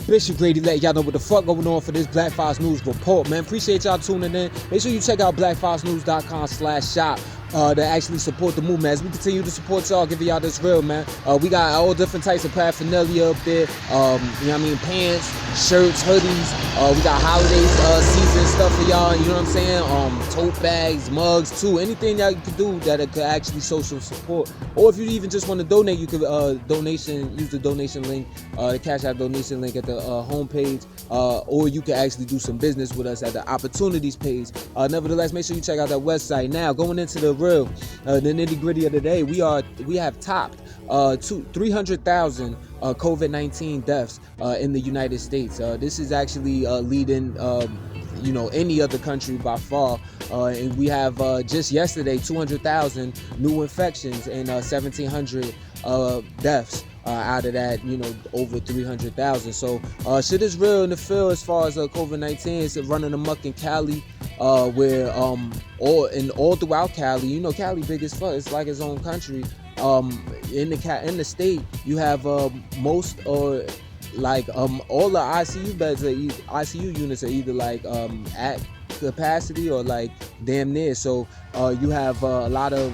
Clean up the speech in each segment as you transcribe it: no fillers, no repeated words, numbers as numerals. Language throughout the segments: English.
Bishop Grady letting y'all know what the fuck going on for this Black Fox News report, man. Appreciate y'all tuning in. Make sure you check out blackfoxnews.com/shop to actually support the movement as we continue to support y'all, giving y'all this real, man. We got all different types of paraphernalia up there. You know what I mean? Pants, shirts, hoodies. We got holiday season stuff for y'all. You know what I'm saying? Tote bags, mugs, too. Anything y'all can do that could actually social support. Or if you even just want to donate, you could use the donation link, the Cash App donation link at the homepage. Or you can actually do some business with us at the opportunities page. Nevertheless, make sure you check out that website. Now, going into the real, the nitty gritty of the day, we have topped 300,000 COVID-19 deaths in the United States. This is actually leading any other country by far. And we have just yesterday 200,000 new infections and 1,700 deaths. Out of that, over 300,000. So shit is real in the field as far as COVID-19. It's running amok in Cali, where all throughout Cali, Cali big as fuck. It's like its own country. In the state, you have most or like all the ICU beds, ICU units are either like at capacity or like damn near. So you have a lot of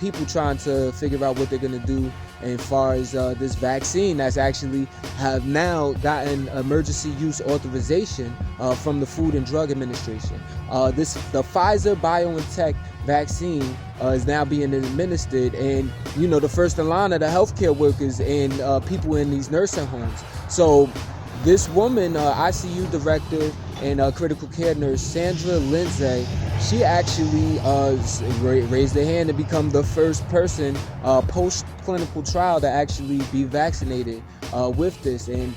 people trying to figure out what they're gonna do as far as this vaccine that's actually have now gotten emergency use authorization from the Food and Drug Administration. The Pfizer BioNTech vaccine is now being administered, and the first in line are the healthcare workers and people in these nursing homes. So this woman, ICU director and critical care nurse Sandra Lindsay, she actually raised her hand to become the first person post-clinical trial to actually be vaccinated with this. And,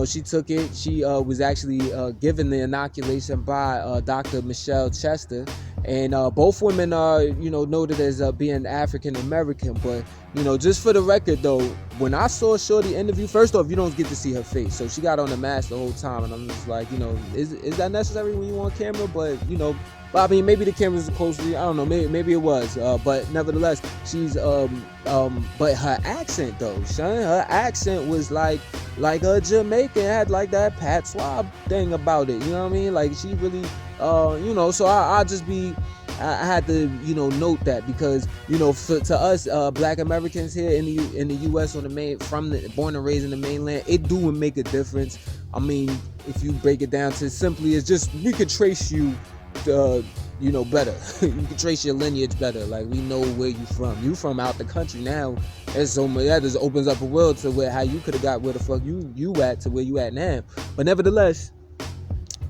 she took it. She was actually given the inoculation by Dr. Michelle Chester. And both women are, noted as being African American. But, just for the record, though, when I saw Shorty interview, first off, you don't get to see her face. So she got on the mask the whole time. And I'm just like, is that necessary when you on camera? But, I mean, maybe the cameras are closely. I don't know. Maybe it was. But nevertheless, she's. But her accent though, son, her accent was like a Jamaican, had like that Pat Swab thing about it. You know what I mean? Like she really, So I just be. I had to, note that because, to us, Black Americans here in the U.S. born and raised in the mainland, it do make a difference. I mean, if you break it down to simply, it's just we could trace you. Better. You can trace your lineage better. Like we know where you from. You from out the country now. There's so much that just opens up a world to how you could have got where the fuck you at to where you at now. But nevertheless,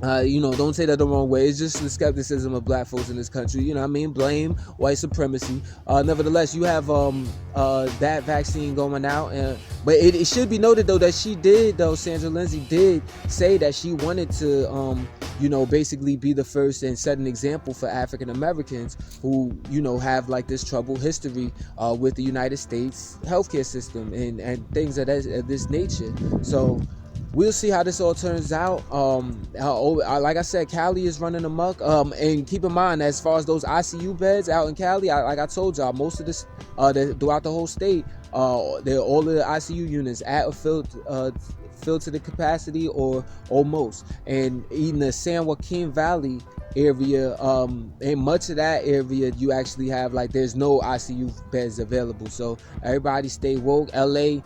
don't say that the wrong way. It's just the skepticism of black folks in this country. Blame white supremacy. Nevertheless, you have that vaccine going out, but it should be noted though that Sandra Lindsay did say that she wanted to basically be the first and set an example for African Americans who have like this troubled history with the United States healthcare system and things of this nature. So we'll see how this all turns out. Like I said, Cali is running amok. And keep in mind, as far as those ICU beds out in Cali, like I told y'all, most of this throughout the whole state, all of the ICU units at or filled to the capacity or almost. And in the San Joaquin Valley area, in much of that area, you actually have there's no ICU beds available. So everybody stay woke. LA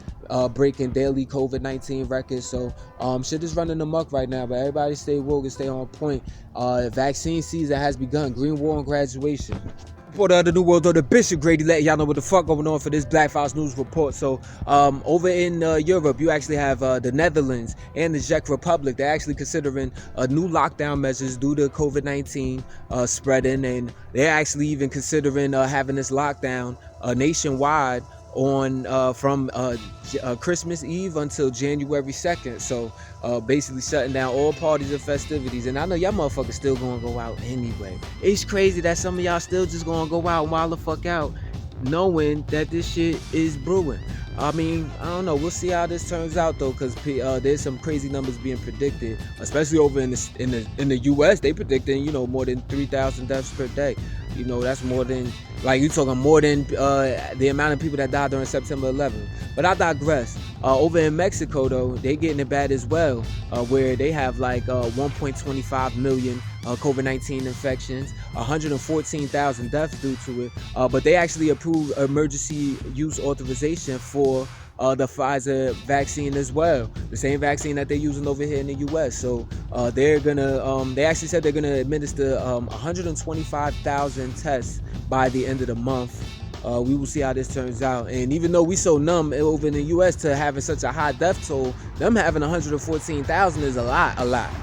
breaking daily COVID-19 records. So shit is running amok right now, but everybody stay woke and stay on point. Vaccine season has begun. Green War and graduation. Reporter of the New World Order, Bishop Grady, letting y'all know what the fuck going on for this Black Fox News report. So over in Europe, you actually have the Netherlands and the Czech Republic. They're actually considering new lockdown measures due to COVID-19 spreading, and they're actually even considering having this lockdown nationwide from Christmas Eve until January 2nd. So basically shutting down all parties and festivities. And I know y'all motherfuckers still gonna go out anyway. It's crazy that some of y'all still just gonna go out and wild the fuck out knowing that this shit is brewing. I mean, I don't know. We'll see how this turns out though, because there's some crazy numbers being predicted, especially over in the U.S. They predicting more than 3,000 deaths per day. You know, that's more than, like, you talking more than the amount of people that died during September 11th. But I digress. Over in Mexico, though, they getting it bad as well, where they have like 1.25 million COVID-19 infections, 114,000 deaths due to it. But they actually approved emergency use authorization for the Pfizer vaccine as well, the same vaccine that they're using over here in the U.S. So they're gonna, they actually said they're gonna administer 125,000 tests by the end of the month. We will see how this turns out. And even though we so numb over in the U.S. to having such a high death toll, them having 114,000 is a lot.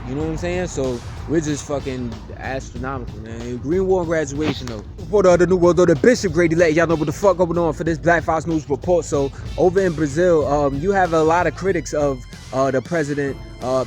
You know what I'm saying? So we're just fucking astronomical, man. Green War and graduation, though. For the New World Order, Bishop Grady letting y'all know what the fuck going on for this Black Fox News report. So over in Brazil, you have a lot of critics of the president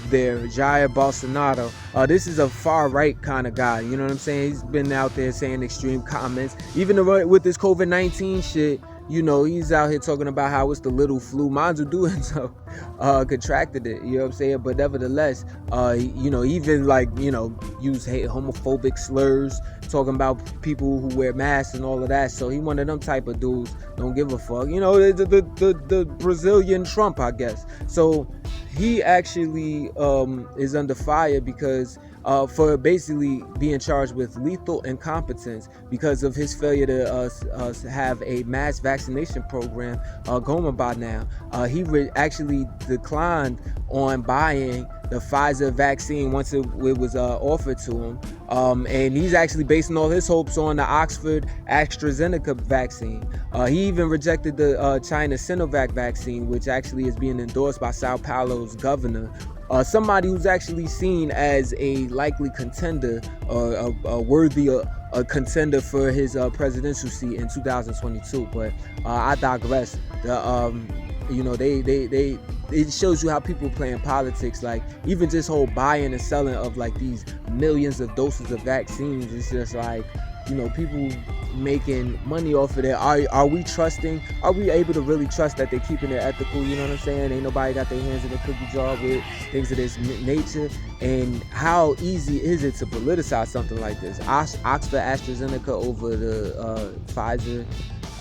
there, Jair Bolsonaro. This is a far right kind of guy, you know what I'm saying? He's been out there saying extreme comments. Even with this COVID-19 shit, you know, he's out here talking about how it's the little flu. Mines are doing so, contracted it, you know what I'm saying? But nevertheless, you know, even like, you know, use homophobic slurs, talking about people who wear masks and all of that. So he one of them type of dudes, don't give a fuck. You know, the Brazilian Trump, I guess. So he actually is under fire because for basically being charged with lethal incompetence because of his failure to have a mass vaccination program going by now. He actually declined on buying the Pfizer vaccine once it was offered to him. And he's actually basing all his hopes on the Oxford AstraZeneca vaccine. He even rejected the China Sinovac vaccine, which actually is being endorsed by Sao Paulo's governor. Somebody who's actually seen as a likely contender or a worthy contender for his presidential seat in 2022. But I digress. You know, it shows you how people playing politics. Like, even just whole buying and selling of like these millions of doses of vaccines, it's just like, you know, people making money off of it. Are we trusting? Are we able to really trust that they're keeping it ethical? You know what I'm saying? Ain't nobody got their hands in the cookie jar with things of this nature. And how easy is it to politicize something like this? Oxford AstraZeneca over the Pfizer.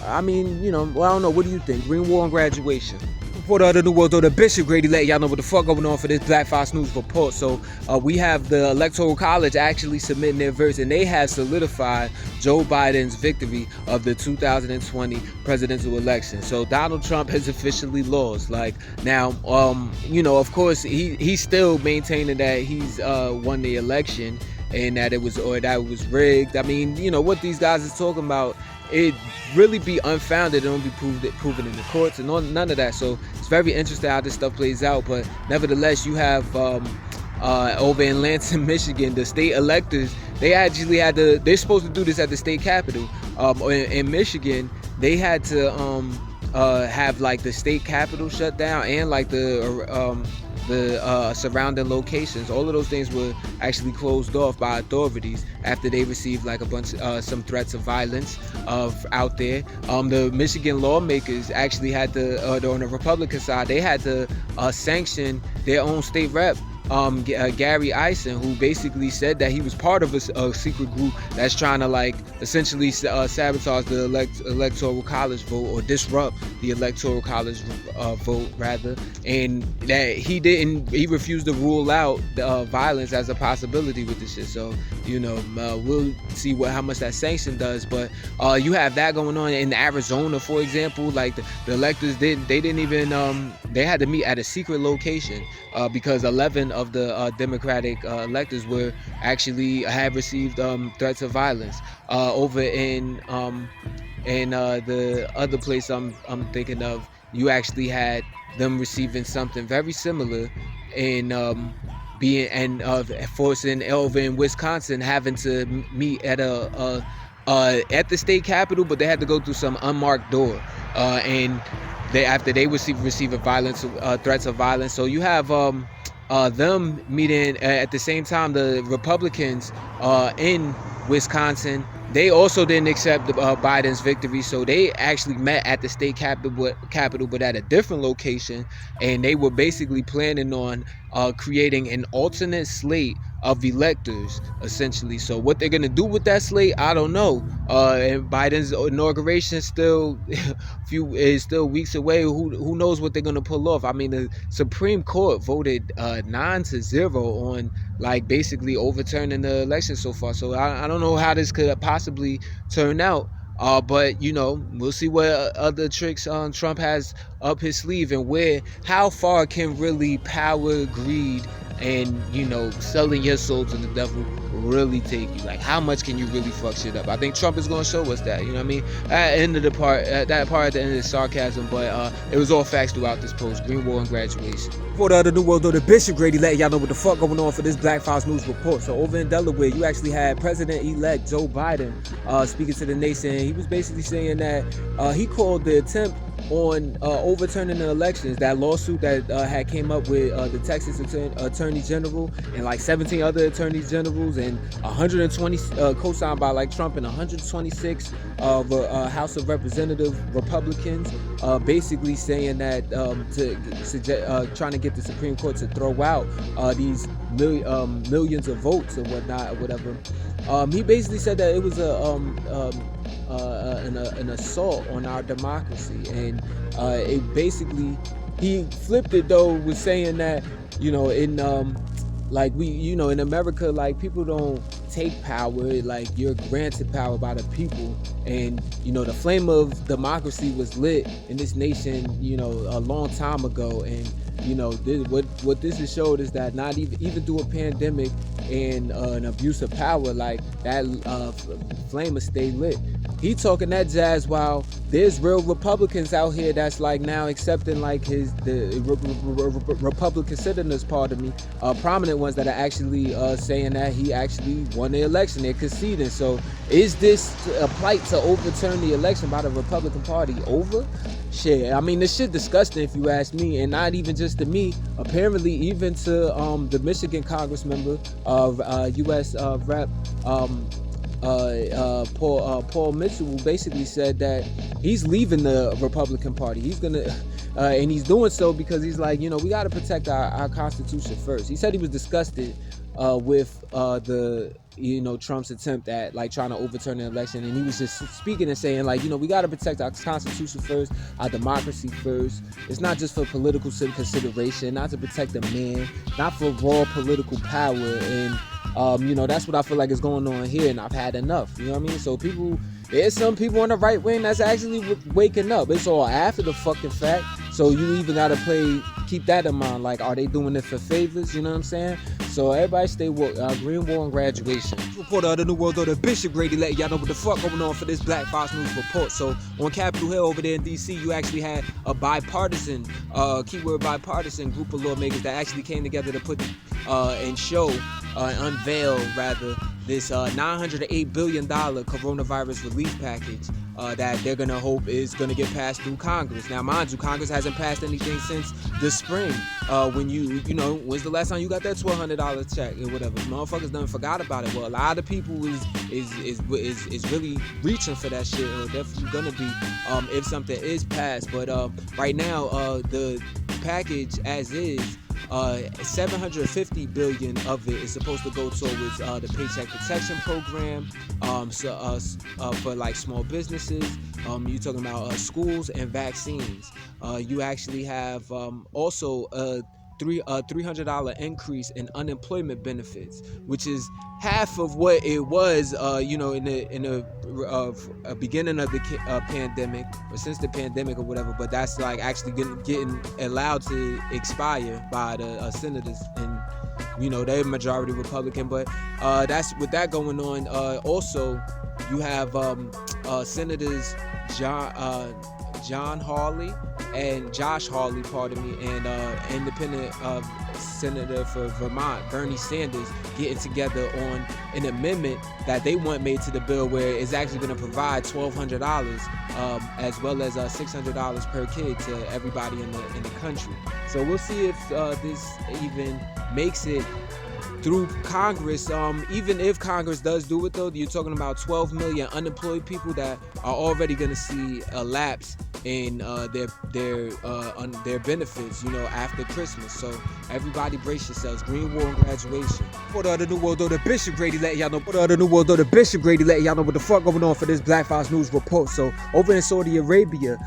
I mean, you know, well, I don't know. What do you think? Green War and graduation. For the New World Order, Bishop Grady letting y'all know what the fuck going on for this Black Fox News report. So we have the Electoral College actually submitting their verse, and they have solidified Joe Biden's victory of the 2020 presidential election. So Donald Trump has officially lost. Like, now, you know, of course, he's still maintaining that he's won the election and that it was rigged. I mean, you know, what these guys is talking about, it really be unfounded. It don't be proven in the courts and none of that. So it's very interesting how this stuff plays out. But nevertheless, you have over in Lansing, Michigan, the state electors, they actually they're supposed to do this at the state capitol. In Michigan, they had to have like the state capitol shut down and like the surrounding locations. All of those things were actually closed off by authorities after they received like a bunch some threats of violence out there. The Michigan lawmakers actually had to, on the Republican side, they had to sanction their own state rep, Gary Eisen, who basically said that he was part of a secret group that's trying to like essentially sabotage the electoral college vote, or disrupt the electoral college vote rather, and that he refused to rule out violence as a possibility with this shit. So, you know, we'll see how much that sanction does. But you have that going on in Arizona, for example. Like the electors didn't even they had to meet at a secret location because 11 of the Democratic electors had received threats of violence. Over in the other place I'm thinking of, you actually had them receiving something very similar in forcing over in Wisconsin having to meet at at the state capitol, but they had to go through some unmarked door, and after they receiving violence, threats of violence. So you have them meeting at the same time. The Republicans in Wisconsin, they also didn't accept Biden's victory, so they actually met at the state capitol, but at a different location, and they were basically planning on creating an alternate slate of electors, essentially. So what they're gonna do with that slate, I don't know. And Biden's inauguration still is still weeks away. Who knows what they're gonna pull off? I mean, the Supreme Court voted 9-0 on like basically overturning the election so far. So I don't know how this could possibly turn out. But we'll see what other tricks Trump has up his sleeve, and how far can really power, greed, and selling your soul to the devil really take you. Like, how much can you really fuck shit up? I think Trump is going to show us that. You know what I mean? At the end of the part, that part at the end is sarcasm, but it was all facts throughout this post. Green War and graduation. For the other New World Order, Bishop Grady letting y'all know what the fuck going on for this Black Fox News report. So over in Delaware, you actually had President-elect Joe Biden speaking to the nation. He was basically saying that he called the attempt on overturning the elections, that lawsuit that had came up with the Texas Attorney General and like 17 other attorneys generals, and 120 co-signed by like Trump, and 126 House of Representative Republicans, basically saying that trying to get the Supreme Court to throw out these millions of votes or whatnot or whatever. He basically said that it was an assault on our democracy, and it basically, he flipped it though with saying that in in America, like, people don't take power, like, you're granted power by the people, and the flame of democracy was lit in this nation a long time ago, and what this has showed is that not even through a pandemic and an abuse of power, like, that flame will stay lit. He talking that jazz while there's real Republicans out here that's like now accepting like the Republican senators, prominent ones that are actually saying that he actually won the election. They're conceding. So is this a plight to overturn the election by the Republican Party over? Shit, I mean, this shit disgusting if you ask me, and not even just to me. Apparently, even to the Michigan Congress member of U.S. Rep. Paul Mitchell, who basically said that he's leaving the Republican Party. He's gonna, and he's doing so because he's like, we got to protect our Constitution first. He said he was disgusted with the Trump's attempt at like trying to overturn the election, and he was just speaking and saying like, we got to protect our Constitution first, our democracy first. It's not just for political consideration, not to protect the man, not for raw political power, and that's what I feel like is going on here, and I've had enough. You know what I mean? So there's some people on the right wing that's actually waking up. It's all after the fucking fact. So you even gotta keep that in mind. Like, are they doing it for favors? You know what I'm saying? So everybody stay woke. Green War and graduation. Reporter of the New World Order, Bishop Grady letting y'all know what the fuck going on for this Black Fox News report. So on Capitol Hill over there in DC, you actually had a bipartisan, keyword bipartisan group of lawmakers that actually came together to put and unveil rather this $908 billion coronavirus relief package that they're gonna hope is gonna get passed through Congress. Now, mind you, Congress hasn't passed anything since the spring. When when's the last time you got that $1,200 check or whatever? Motherfuckers done forgot about it. Well, a lot of people is really reaching for that shit, or definitely gonna be if something is passed. But right now, the package as is, $750 billion of it is supposed to go towards the Paycheck Protection Program, for like small businesses. You're talking about schools and vaccines. You actually have also a $300 increase in unemployment benefits, which is half of what it was, in the beginning of the pandemic, or since the pandemic or whatever. But that's like actually getting allowed to expire by the senators, and they're majority Republican. But that's with that going on. Also, you have Senators John Hawley and Josh Hawley, and independent Senator for Vermont, Bernie Sanders, getting together on an amendment that they want made to the bill, where it's actually going to provide $1,200 as well as $600 per kid to everybody in the country. So we'll see if this even makes it through Congress. Even if Congress does do it, though, you're talking about 12 million unemployed people that are already going to see a lapse in their benefits, after Christmas. So everybody brace yourselves. Green War and graduation. For the New World Order, Bishop Grady letting y'all know. For the New World Order, Bishop Grady letting y'all know what the fuck going on for this Black Fox News report. So over in Saudi Arabia,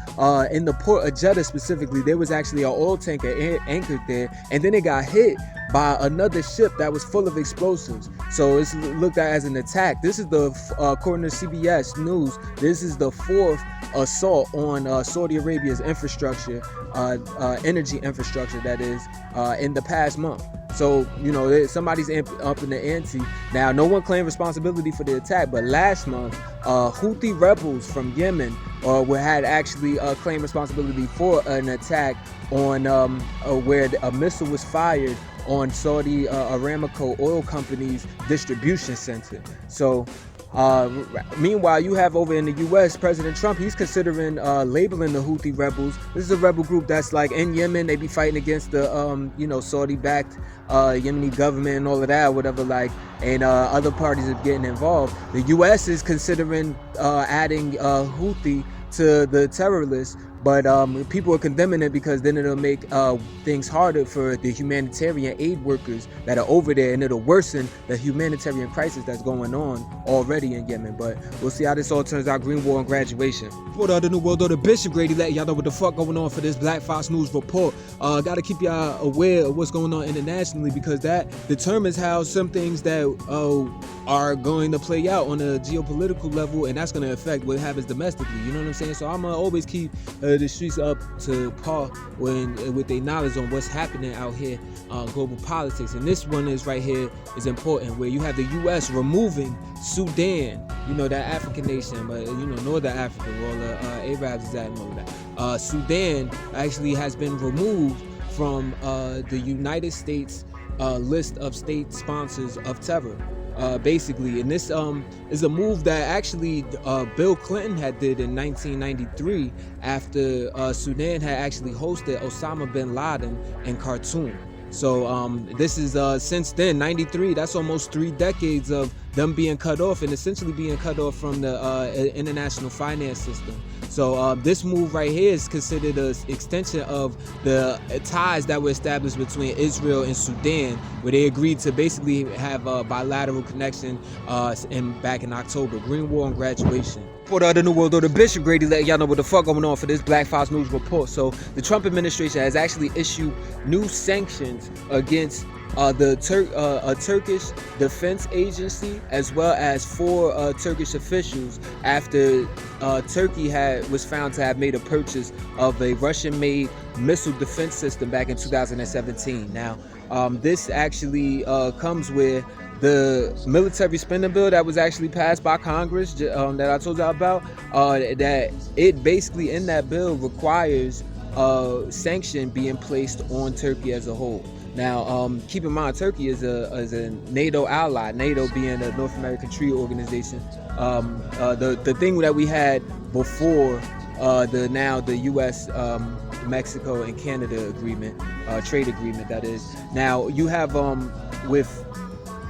in the port of Jeddah specifically, there was actually an oil tanker anchored there, and then it got hit by another ship that was full of explosives. So it's looked at as an attack. This is according to CBS News, this is the fourth assault on Saudi Arabia's infrastructure, energy infrastructure, that is, in the past month. So, somebody's up in the ante. Now, no one claimed responsibility for the attack, but last month, Houthi rebels from Yemen had actually claimed responsibility for an attack on where a missile was fired on Saudi Aramco Oil Company's distribution center. So, meanwhile, you have over in the U.S. President Trump, he's considering labeling the Houthi rebels. This is a rebel group that's like in Yemen. They be fighting against the Saudi-backed Yemeni government and all of that, whatever, and other parties are getting involved. The U.S. is considering adding Houthi to the terror list, but people are condemning it because then it'll make things harder for the humanitarian aid workers that are over there, and it'll worsen the humanitarian crisis that's going on already in Yemen. But we'll see how this all turns out. Green War and graduation. For the New World Order, Bishop Grady letting y'all know what the fuck going on for this Black Fox News report. Gotta keep y'all aware of what's going on internationally, because that determines how some things that are going to play out on a geopolitical level, and that's going to affect what happens domestically. You know what I'm saying? So I'm gonna always keep the streets up to par with their knowledge on what's happening out here, global politics. And this one is right here is important, where you have the U.S. removing Sudan, that African nation, but Northern Africa, well, Arabs is that and all that. Sudan actually has been removed from the United States list of state sponsors of terror. Basically, and this is a move that actually Bill Clinton had did in 1993 after Sudan had actually hosted Osama bin Laden in Khartoum. So this is since then, 93, that's almost 3 decades of them being cut off and essentially being cut off from the international finance system. So this move right here is considered an extension of the ties that were established between Israel and Sudan, where they agreed to basically have a bilateral connection back in October. Green War and graduation. For the New World Order, Bishop Grady letting y'all know what the fuck going on for this Black Fox News report. So the Trump administration has actually issued new sanctions against a Turkish defense agency, as well as 4 Turkish officials, after Turkey was found to have made a purchase of a Russian-made missile defense system back in 2017. Now, this actually comes with the military spending bill that was actually passed by Congress that I told y'all about, that it basically in that bill requires sanction being placed on Turkey as a whole. Now, keep in mind, Turkey is a NATO ally, NATO being a North American Treaty Organization. The thing that we had before the U.S., Mexico, and Canada agreement, trade agreement, that is. Now, you have with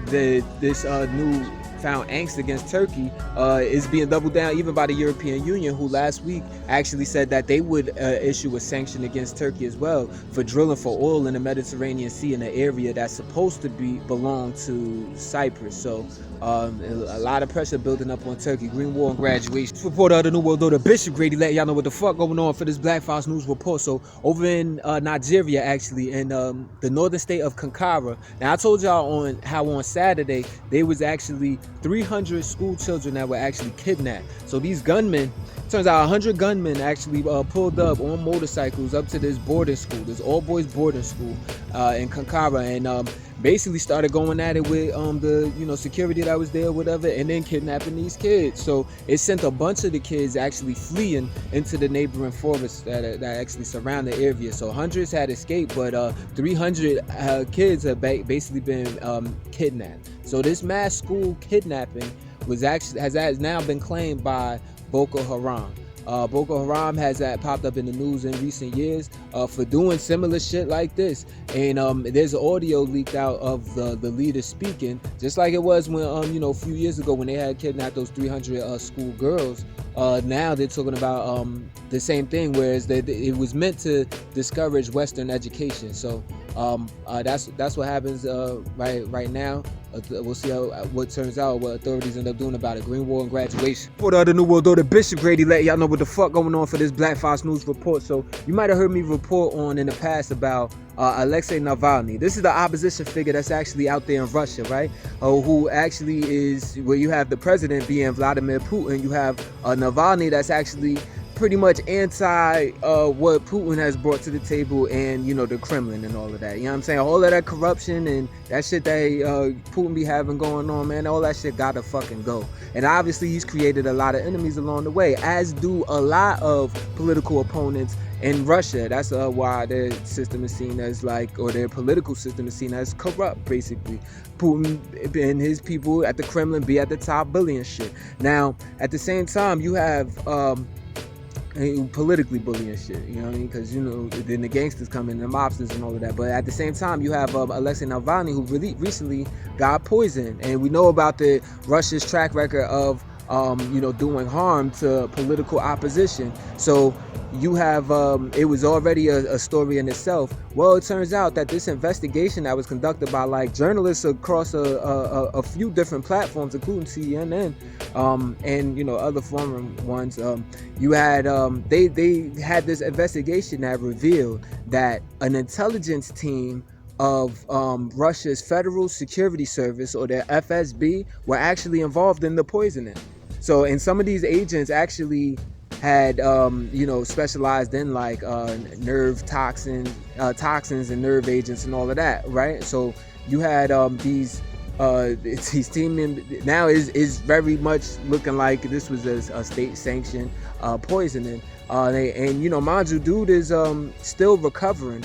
this new found angst against Turkey is being doubled down even by the European Union, who last week actually said that they would issue a sanction against Turkey as well for drilling for oil in the Mediterranean Sea, in an area that's supposed to belong to Cyprus. So a lot of pressure building up on Turkey. Green War and graduation. Reporter of the New World Order, Bishop Grady letting y'all know what the fuck going on for this Black Fox News report. So over in Nigeria, actually, in the northern state of Kankara. Now, I told y'all how on Saturday there was actually 300 school children that were actually kidnapped. So these gunmen, turns out 100 gunmen actually pulled up on motorcycles up to this boarding school, this all-boys boarding school in Kankara, and basically started going at it with the security that was there, whatever, and then kidnapping these kids. So it sent a bunch of the kids actually fleeing into the neighboring forests that actually surround the area. So hundreds had escaped, but 300 kids have basically been kidnapped. So this mass school kidnapping has now been claimed by Boko Haram. Boko Haram has popped up in the news in recent years for doing similar shit like this. And there's an audio leaked out of the leader speaking, just like it was when a few years ago when they had kidnapped those 300 school girls. Now they're talking about the same thing, whereas it was meant to discourage Western education. So that's what happens right now. We'll see what turns out, what authorities end up doing about it. Green War and graduation. For the other New World Order, Bishop Grady let y'all know what the fuck going on for this Black Fox News report. So you might have heard me report on in the past about Alexei Navalny. This is the opposition figure that's actually out there in Russia, right? Who actually is, where you have the president being Vladimir Putin, you have Navalny that's actually pretty much anti what Putin has brought to the table, and the Kremlin and all of that. You know what I'm saying? All of that corruption and that shit that Putin be having going on, man, all that shit gotta fucking go. And obviously he's created a lot of enemies along the way, as do a lot of political opponents in Russia. That's why their system is seen as or their political system is seen as corrupt, basically. Putin and his people at the Kremlin be at the top bullying shit. Now, at the same time, you have politically bullying shit, you know what I mean? Because then the gangsters come in, the mobsters and all of that. But at the same time, you have Alexei Navalny, who really recently got poisoned, and we know about Russia's track record of doing harm to political opposition. So you have it was already a story in itself. Well, it turns out that this investigation that was conducted by journalists across a few different platforms, including CNN and other foreign ones, you had they had this investigation that revealed that an intelligence team of Russia's Federal Security Service, or their FSB, were actually involved in the poisoning. So, and some of these agents actually had specialized in nerve toxins and nerve agents and all of that, right? So you had these team members. Now is very much looking like this was a state sanctioned poisoning, and mind you, dude is still recovering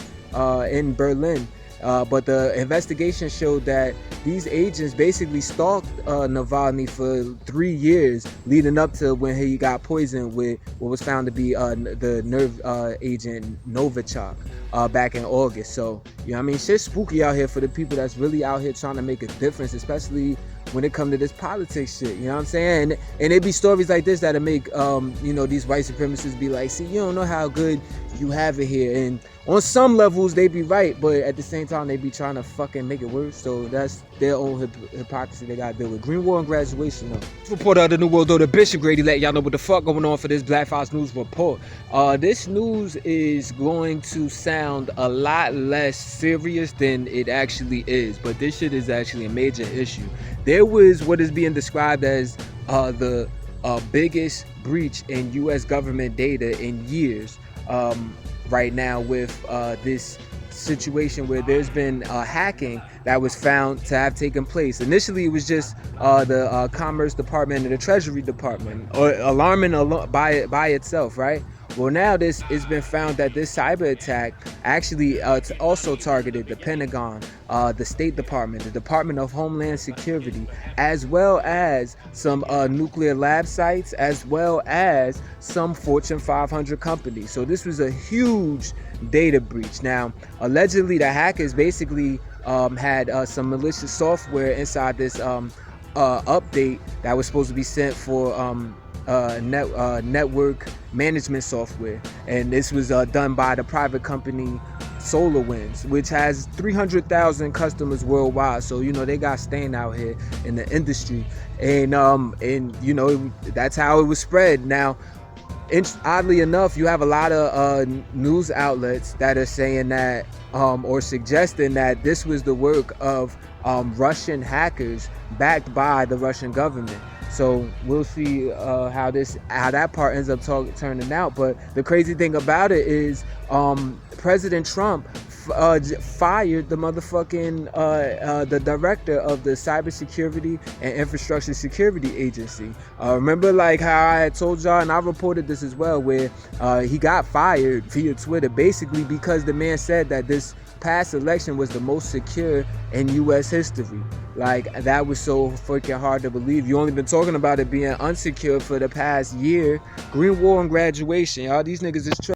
in Berlin. But the investigation showed that these agents basically stalked Navalny for 3 years leading up to when he got poisoned with what was found to be the nerve agent Novichok back in August. So, shit's spooky out here for the people that's really out here trying to make a difference, especially when it comes to this politics shit, you know what I'm saying? And it be stories like this that'll make, these white supremacists be like, see, you don't know how good you have it here. And on some levels, they be right, but at the same time, they be trying to fucking make it worse. So that's their own hypocrisy they gotta deal with. Green War and graduation, though. Reporter of the New World Order, Bishop Grady, let y'all know what the fuck going on for this Black Fox News report. This news is going to sound a lot less serious than it actually is, but this shit is actually a major issue. There was what is being described as the biggest breach in U.S. government data in years right now, with this situation where there's been hacking that was found to have taken place. Initially, it was just the Commerce Department and the Treasury Department, or alarming by itself, right? Well, now it's been found that this cyber attack actually also targeted the Pentagon, the State Department, the Department of Homeland Security, as well as some nuclear lab sites, as well as some Fortune 500 companies. So this was a huge data breach. Now, allegedly, the hackers basically had some malicious software inside this update that was supposed to be sent for network management software, and this was done by the private company SolarWinds, which has 300,000 customers worldwide. So they got staying out here in the industry, and that's how it was spread. Now, oddly enough, you have a lot of news outlets that are saying that or suggesting that this was the work of Russian hackers backed by the Russian government. So we'll see how that part ends up turning out. But the crazy thing about it is President Trump fired the motherfucking the director of the Cybersecurity and Infrastructure Security Agency. Remember how I had told y'all, and I reported this as well, where he got fired via Twitter, basically because the man said that this past election was the most secure in U.S. history. Like, that was so freaking hard to believe. You only been talking about it being unsecure for the past year. Green War and graduation, y'all. These niggas is